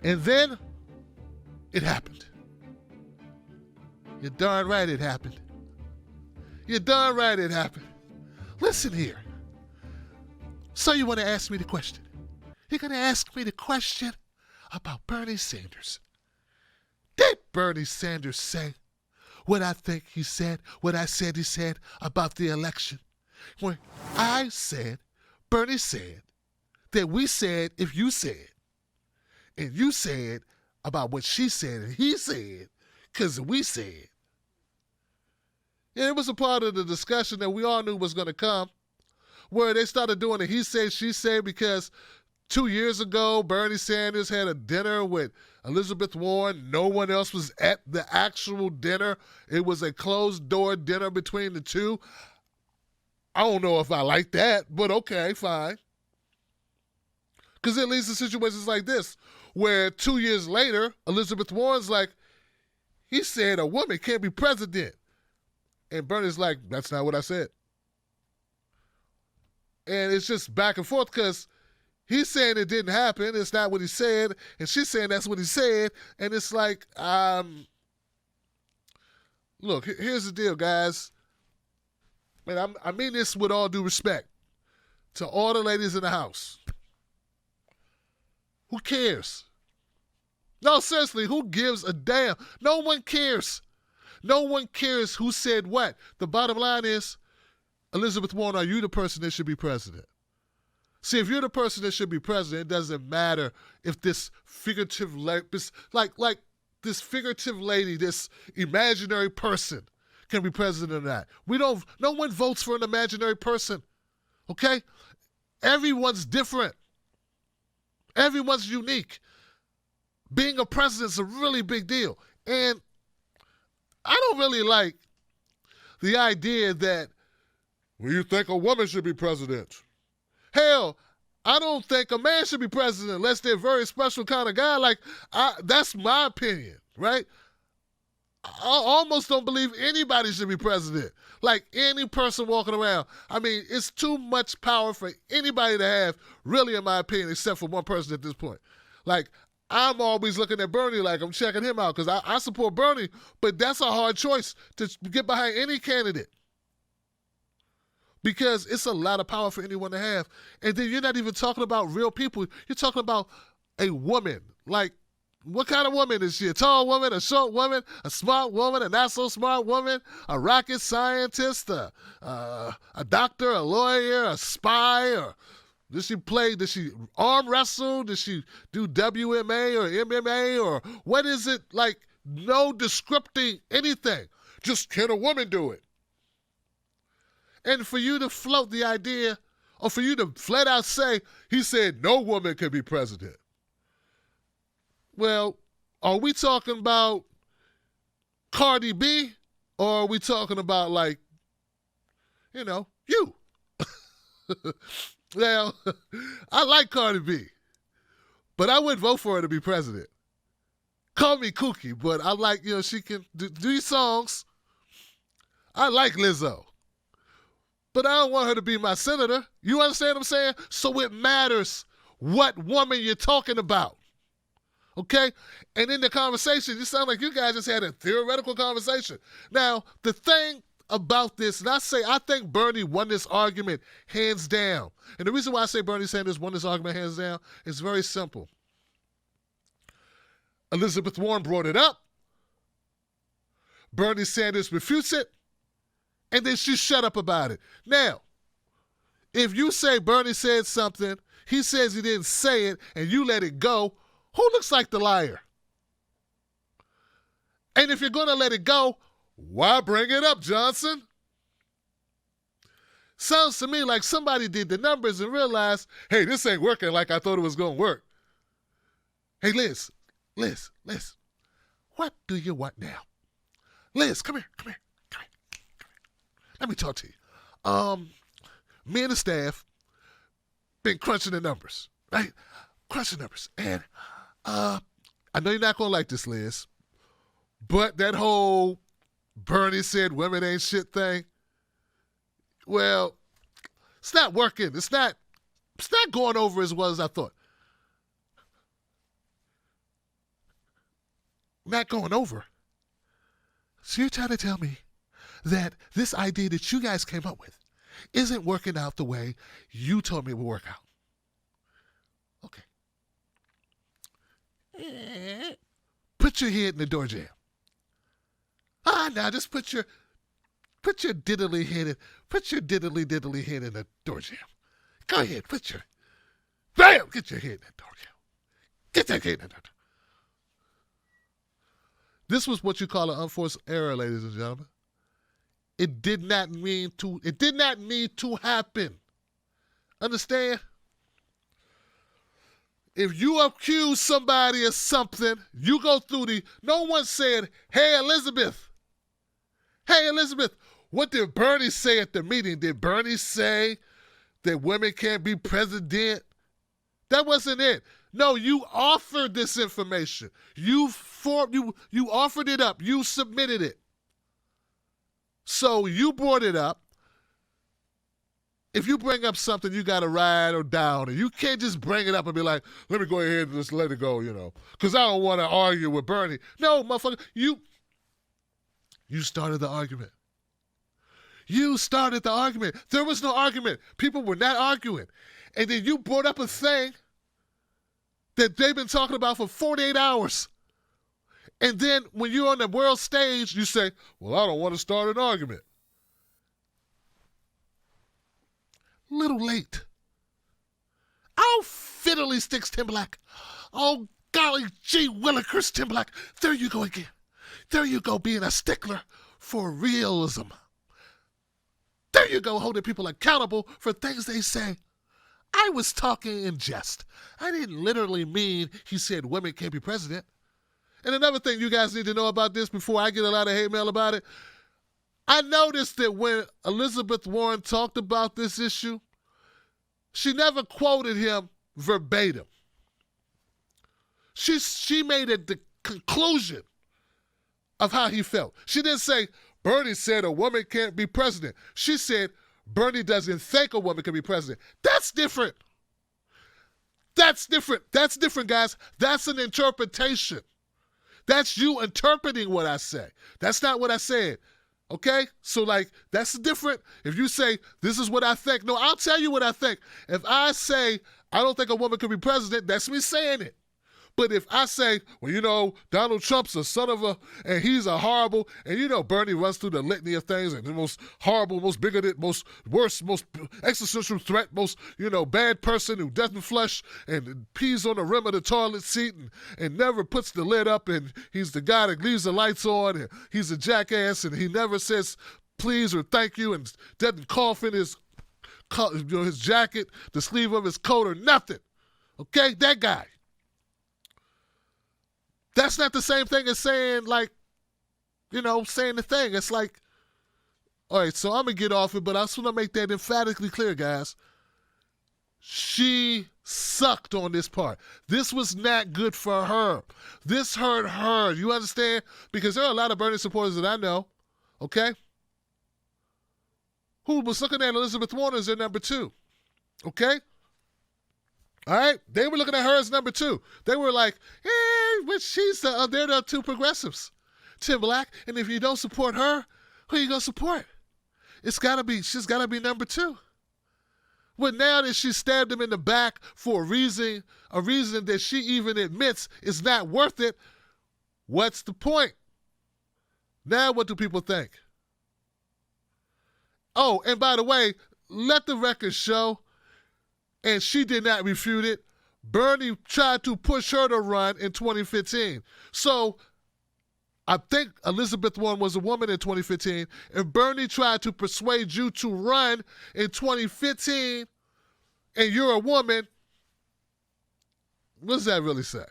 And then it happened. You're darn right it happened. You're darn right it happened. Listen here. So you want to ask me the question? You're going to ask me the question about Bernie Sanders. Did Bernie Sanders say what I think he said, what I said he said about the election? When I said, Bernie said, that we said if you said, and you said about what she said and he said, because we said. And it was a part of the discussion that we all knew was going to come, where they started doing the he said, she said, because 2 years ago, Bernie Sanders had a dinner with Elizabeth Warren. No one else was at the actual dinner. It was a closed-door dinner between the two. I don't know if I like that, but okay, fine. Because it leads to situations like this, where 2 years later, Elizabeth Warren's like, he said a woman can't be president. And Bernie's like, that's not what I said. And it's just back and forth because he's saying it didn't happen. It's not what he said. And she's saying that's what he said. And it's like, look, here's the deal, guys. Man, I mean this with all due respect to all the ladies in the house. Who cares? No, seriously, who gives a damn? No one cares. No one cares who said what. The bottom line is, Elizabeth Warren, are you the person that should be president? See, if you're the person that should be president, it doesn't matter if this figurative, like this figurative lady, this imaginary person can be president or not. No one votes for an imaginary person, okay? Everyone's different. Everyone's unique. Being a president is a really big deal. And I don't really like the idea that, well, you think a woman should be president. Hell, I don't think a man should be president unless they're a very special kind of guy. That's my opinion, right? I almost don't believe anybody should be president. Like any person walking around. I mean, it's too much power for anybody to have, really, in my opinion, except for one person at this point. Like, I'm always looking at Bernie like I'm checking him out because I support Bernie, but that's a hard choice to get behind any candidate because it's a lot of power for anyone to have. And then you're not even talking about real people. You're talking about a woman. Like, what kind of woman is she? A tall woman, a short woman, a smart woman, a not so smart woman, a rocket scientist, a doctor, a lawyer, a spy, or did she arm wrestle? Did she do WMA or MMA or what is it? Like, no descripting anything. Just, can a woman do it? And for you to float the idea, or for you to flat out say, he said no woman can be president. Well, are we talking about Cardi B? Or are we talking about, like, you? Well, I like Cardi B, but I wouldn't vote for her to be president. Call me kooky, but I like, she can do these songs. I like Lizzo, but I don't want her to be my senator. You understand what I'm saying? So it matters what woman you're talking about, okay? And in the conversation, you sound like you guys just had a theoretical conversation. Now, the thing about this, and I think Bernie won this argument hands down. And the reason why I say Bernie Sanders won this argument hands down is very simple. Elizabeth Warren brought it up. Bernie Sanders refutes it. And then she shut up about it. Now, if you say Bernie said something, he says he didn't say it, and you let it go, who looks like the liar? And if you're going to let it go, why bring it up, Johnson? Sounds to me like somebody did the numbers and realized, hey, this ain't working like I thought it was going to work. Hey, Liz, what do you want now? Liz, come here. Let me talk to you. Me and the staff been crunching the numbers, right? Crunching numbers. And I know you're not going to like this, Liz, but that whole Bernie said women ain't shit thing, well, it's not working. It's not going over as well as I thought. not going over. So you're trying to tell me that this idea that you guys came up with isn't working out the way you told me it would work out. Okay. Put your head in the door jamb. Now just put your diddly head in the door jamb. Go ahead, get your head in the door jamb. Get that head in the door. This was what you call an unforced error, ladies and gentlemen. It did not need to happen. Understand? If you accuse somebody of something, you go through no one said, hey, Elizabeth, what did Bernie say at the meeting? Did Bernie say that women can't be president? That wasn't it. No, you offered this information. You offered it up. You submitted it. So you brought it up. If you bring up something, you got to ride or down. And you can't just bring it up and be like, let me go ahead and just let it go, because I don't want to argue with Bernie. No, motherfucker, you started the argument. You started the argument. There was no argument. People were not arguing. And then you brought up a thing that they've been talking about for 48 hours. And then when you're on the world stage, you say, well, I don't want to start an argument. Little late. Oh, fiddly sticks, Tim Black. Oh, golly gee willikers, Tim Black. There you go again. There you go, being a stickler for realism. There you go, holding people accountable for things they say. I was talking in jest. I didn't literally mean he said women can't be president. And another thing you guys need to know about this before I get a lot of hate mail about it, I noticed that when Elizabeth Warren talked about this issue, she never quoted him verbatim. She made the conclusion of how he felt. She didn't say, Bernie said a woman can't be president. She said, Bernie doesn't think a woman can be president. That's different. That's different, guys. That's an interpretation. That's you interpreting what I say. That's not what I said. Okay? So, that's different. If you say, this is what I think. No, I'll tell you what I think. If I say, I don't think a woman could be president, that's me saying it. But if I say, well, Donald Trump's a son of and he's a horrible, and Bernie runs through the litany of things, and the most horrible, most bigoted, most worst, most existential threat, most, bad person who doesn't flush and pees on the rim of the toilet seat and never puts the lid up, and he's the guy that leaves the lights on, and he's a jackass, and he never says please or thank you, and doesn't cough in his jacket, the sleeve of his coat, or nothing. Okay? That guy. That's not the same thing as saying, saying the thing. It's like, all right, so I'm going to get off it, but I just want to make that emphatically clear, guys. She sucked on this part. This was not good for her. This hurt her. You understand? Because there are a lot of Bernie supporters that I know, okay, who was looking at Elizabeth Warren as their number two, okay? All right? They were looking at her as number two. They were like, but they're the two progressives, Tim Black. And if you don't support her, who are you going to support? She's got to be number two. But now that she stabbed him in the back for a reason that she even admits is not worth it, what's the point? Now what do people think? Oh, and by the way, let the record show, and she did not refute it, Bernie tried to push her to run in 2015. So I think Elizabeth Warren was a woman in 2015, and Bernie tried to persuade you to run in 2015, and you're a woman. What does that really say?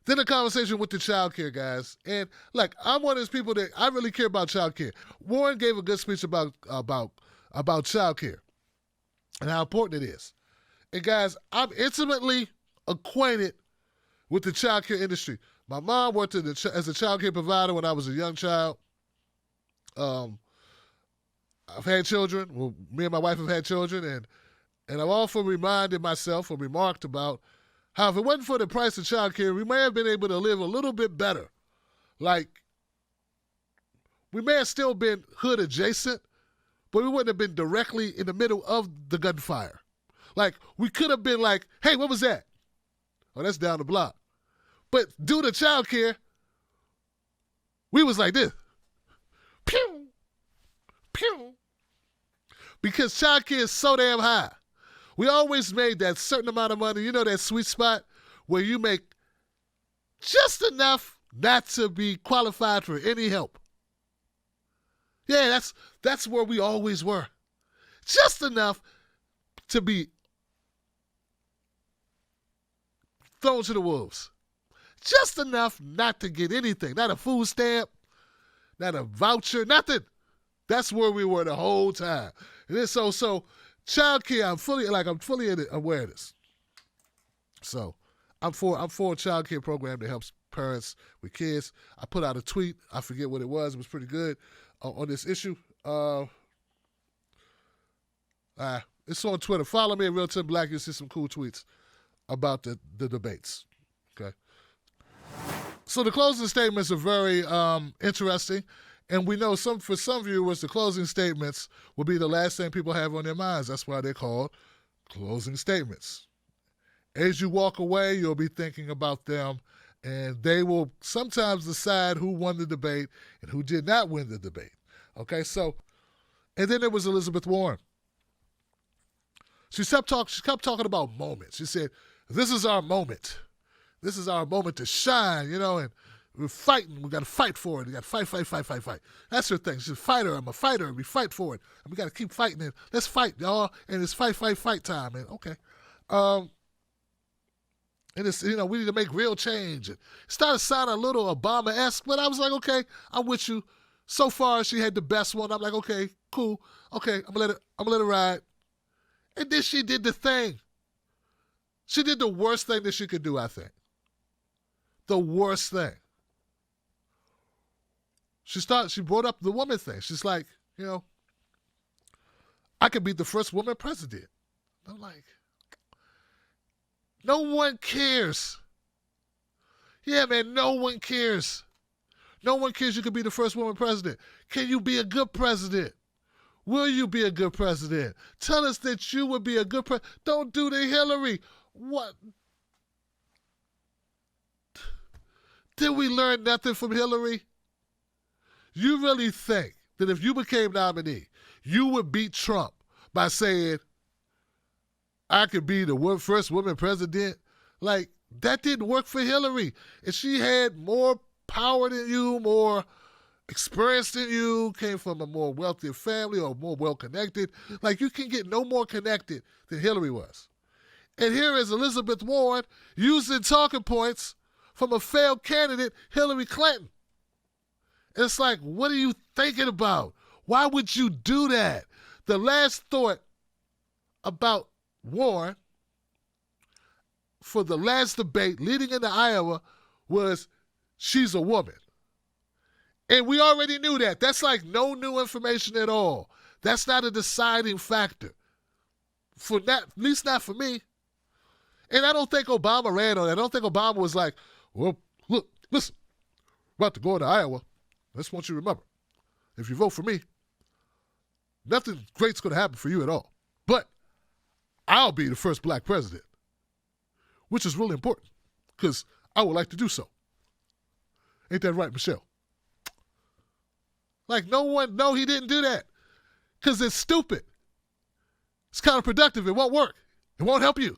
Then a conversation with the childcare guys. And I'm one of those people that I really care about childcare. Warren gave a good speech about childcare and how important it is. And guys, I'm intimately acquainted with the childcare industry. My mom worked as a childcare provider when I was a young child. I've had children. Well, me and my wife have had children, And I've often reminded myself or remarked about how if it wasn't for the price of childcare, we may have been able to live a little bit better. Like, we may have still been hood adjacent, but we wouldn't have been directly in the middle of the gunfire. Like, we could have been like, hey, what was that? Oh, that's down the block. But due to childcare, we was like this. Pew! Pew! Because childcare is so damn high. We always made that certain amount of money, you know, that sweet spot where you make just enough not to be qualified for any help. Yeah, that's where we always were. Just enough to be thrown to the wolves. Just enough not to get anything. Not a food stamp, not a voucher, nothing. That's where we were the whole time. And then so childcare, I'm fully aware of this. So I'm for a childcare program that helps parents with kids. I put out a tweet. I forget what it was. It was pretty good on this issue. It's on Twitter. Follow me at Real Tim Black. You'll see some cool tweets about the debates. Okay. So the closing statements are very interesting. And we know for some viewers, the closing statements will be the last thing people have on their minds. That's why they're called closing statements. As you walk away, you'll be thinking about them, and they will sometimes decide who won the debate and who did not win the debate. Okay, so, and then there was Elizabeth Warren. She kept talking about moments. She said, this is our moment. This is our moment to shine, and we're fighting. We got to fight for it. We got to fight. That's her thing. She's a fighter. I'm a fighter, and we fight for it. And we got to keep fighting it. Let's fight, y'all. And it's fight time. And okay. And it's, we need to make real change. It started sounding a little Obama-esque, but I was like, okay, I'm with you. So far, she had the best one. I'm like, okay, cool. Okay, I'm gonna let it ride. And then she did the thing. She did the worst thing that she could do, I think. The worst thing. She brought up the woman thing. She's like, I could be the first woman president. I'm like, no one cares. Yeah, man, no one cares. No one cares you could be the first woman president. Can you be a good president? Will you be a good president? Tell us that you would be a good president. Don't do the Hillary. What? Did we learn nothing from Hillary? You really think that if you became nominee, you would beat Trump by saying, I could be the first woman president? Like, that didn't work for Hillary. If she had more power than you, more experience than you, came from a more wealthy family or more well-connected, like, you can get no more connected than Hillary was. And here is Elizabeth Warren using talking points from a failed candidate, Hillary Clinton. It's like, what are you thinking about? Why would you do that? The last thought about Warren for the last debate leading into Iowa was she's a woman. And we already knew that. That's like no new information at all. That's not a deciding factor. For that, at least not for me. And I don't think Obama ran on that. I don't think Obama was like, well, look, listen, we're about to go into Iowa. I just want you to remember, if you vote for me, nothing great's going to happen for you at all. But I'll be the first black president, which is really important because I would like to do so. Ain't that right, Michelle? Like, no, he didn't do that because it's stupid. It's counterproductive. It won't work. It won't help you.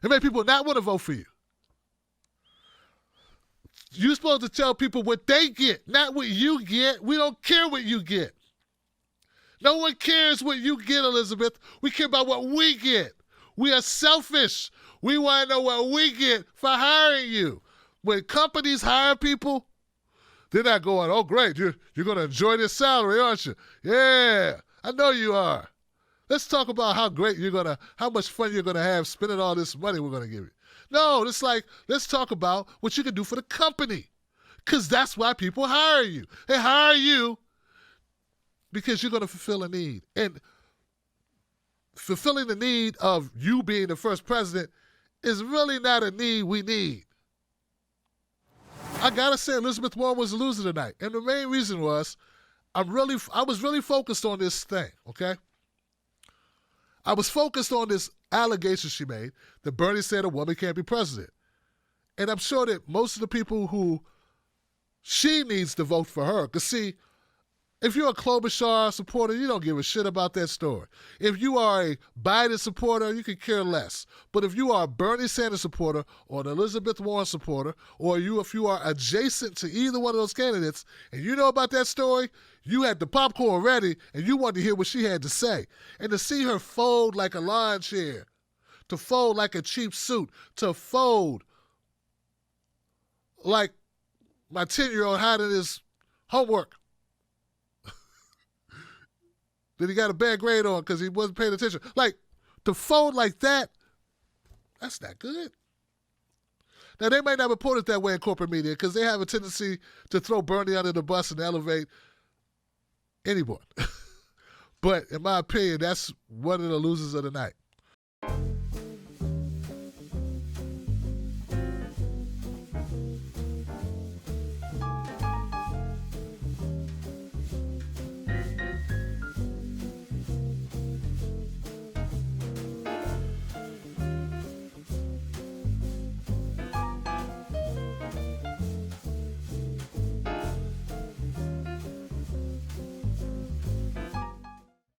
It make people not want to vote for you. You're supposed to tell people what they get, not what you get. We don't care what you get. No one cares what you get, Elizabeth. We care about what we get. We are selfish. We want to know what we get for hiring you. When companies hire people, they're not going, oh, great, you're going to enjoy this salary, aren't you? Yeah, I know you are. Let's talk about how much fun you're going to have spending all this money we're going to give you. No, it's like, let's talk about what you can do for the company. Because that's why people hire you. They hire you because you're going to fulfill a need. And fulfilling the need of you being the first president is really not a need we need. I gotta say, Elizabeth Warren was a loser tonight. And the main reason was I was really focused on this thing, okay? I was focused on this allegation she made that Bernie said a woman can't be president. And I'm sure that most of the people who she needs to vote for her, because see, if you're a Klobuchar supporter, you don't give a shit about that story. If you are a Biden supporter, you could care less. But if you are a Bernie Sanders supporter or an Elizabeth Warren supporter, or if you are adjacent to either one of those candidates and you know about that story, you had the popcorn ready and you wanted to hear what she had to say. And to see her fold like a lawn chair, to fold like a cheap suit, to fold like my 10-year-old hiding his homework that he got a bad grade on because he wasn't paying attention. Like, to fold like that, that's not good. Now, they might not report it that way in corporate media because they have a tendency to throw Bernie under the bus and elevate anyone. But in my opinion, that's one of the losers of the night.